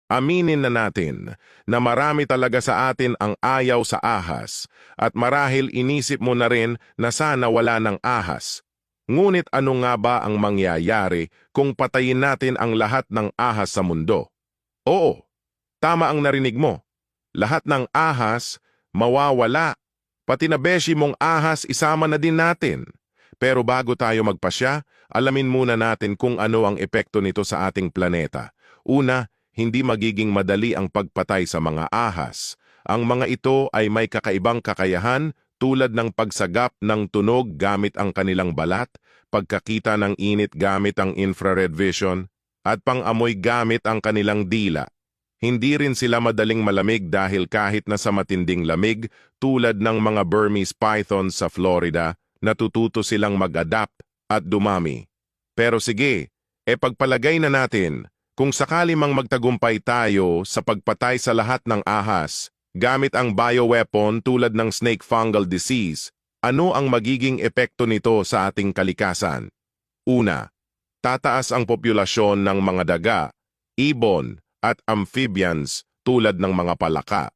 Aminin na natin na marami talaga sa atin ang ayaw sa ahas at marahil inisip mo na rin na sana wala ng ahas. Ngunit ano nga ba ang mangyayari kung patayin natin ang lahat ng ahas sa mundo? Oo, tama ang narinig mo. Lahat ng ahas mawawala. Pati na beshi mong ahas isama na din natin. Pero bago tayo magpasya, alamin muna natin kung ano ang epekto nito sa ating planeta. Una, hindi magiging madali ang pagpatay sa mga ahas. Ang mga ito ay may kakaibang kakayahan tulad ng pagsagap ng tunog gamit ang kanilang balat, pagkakita ng init gamit ang infrared vision, at pang-amoy gamit ang kanilang dila. Hindi rin sila madaling malamig dahil kahit na sa matinding lamig tulad ng mga Burmese python sa Florida, natututo silang mag-adapt at dumami. Pero sige, pagpalagay na natin, kung sakali mang magtagumpay tayo sa pagpatay sa lahat ng ahas, gamit ang bioweapon tulad ng snake fungal disease, ano ang magiging epekto nito sa ating kalikasan? Una, tataas ang populasyon ng mga daga, ibon, at amphibians tulad ng mga palaka.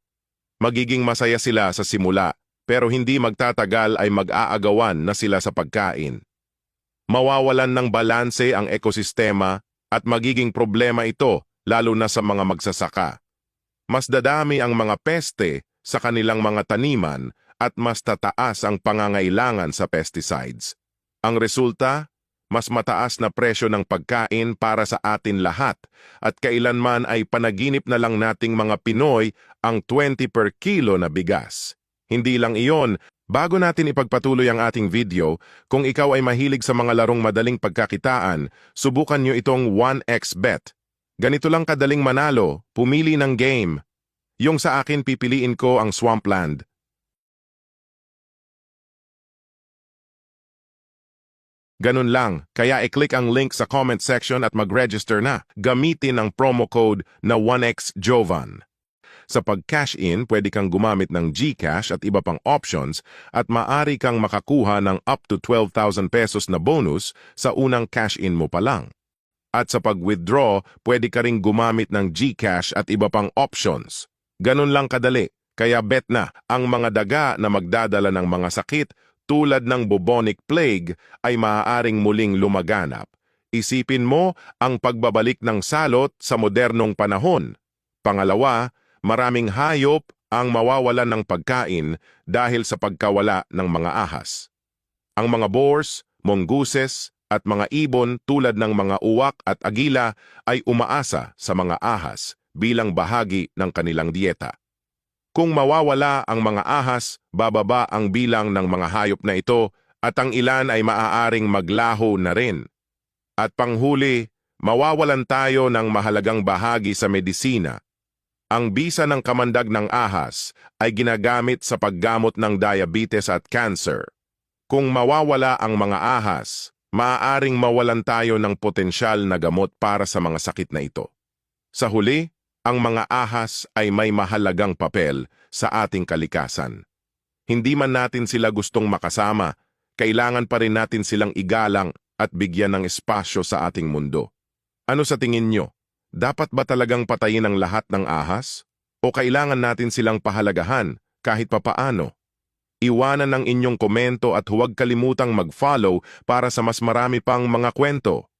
Magiging masaya sila sa simula, pero hindi magtatagal ay mag-aagawan na sila sa pagkain. Mawawalan ng balanse ang ekosistema at magiging problema ito lalo na sa mga magsasaka. Mas dadami ang mga peste sa kanilang mga taniman at mas tataas ang pangangailangan sa pesticides. Ang resulta, mas mataas na presyo ng pagkain para sa atin lahat at kailanman ay panaginip na lang nating mga Pinoy ang 20 per kilo na bigas. Hindi lang iyon, bago natin ipagpatuloy ang ating video, kung ikaw ay mahilig sa mga larong madaling pagkakitaan, subukan nyo itong 1xBet. Ganito lang kadaling manalo, pumili ng game. Yung sa akin pipiliin ko ang Swampland. Ganun lang, kaya i-click ang link sa comment section at mag-register na. Gamitin ang promo code na 1xJovan. Sa pag-cash in, pwede kang gumamit ng GCash at iba pang options at maaari kang makakuha ng up to 12,000 pesos na bonus sa unang cash in mo pa lang. At sa pag-withdraw, pwede ka ring gumamit ng GCash at iba pang options. Ganun lang kadali, kaya bet na ang mga daga na magdadala ng mga sakit tulad ng bubonic plague ay maaaring muling lumaganap. Isipin mo ang pagbabalik ng salot sa modernong panahon. Pangalawa, maraming hayop ang mawawalan ng pagkain dahil sa pagkawala ng mga ahas. Ang mga boars, mongooses, at mga ibon tulad ng mga uwak at agila ay umaasa sa mga ahas bilang bahagi ng kanilang dieta. Kung mawawala ang mga ahas, bababa ang bilang ng mga hayop na ito at ang ilan ay maaaring maglaho na rin. At panghuli, mawawalan tayo ng mahalagang bahagi sa medisina. Ang bisa ng kamandag ng ahas ay ginagamit sa paggamot ng diabetes at cancer. Kung mawawala ang mga ahas, maaaring mawalan tayo ng potensyal na gamot para sa mga sakit na ito. Sa huli, ang mga ahas ay may mahalagang papel sa ating kalikasan. Hindi man natin sila gustong makasama, kailangan pa rin natin silang igalang at bigyan ng espasyo sa ating mundo. Ano sa tingin nyo? Dapat ba talagang patayin ang lahat ng ahas? O kailangan natin silang pahalagahan kahit papaano? Iwanan ang inyong komento at huwag kalimutang mag-follow para sa mas marami pang mga kwento.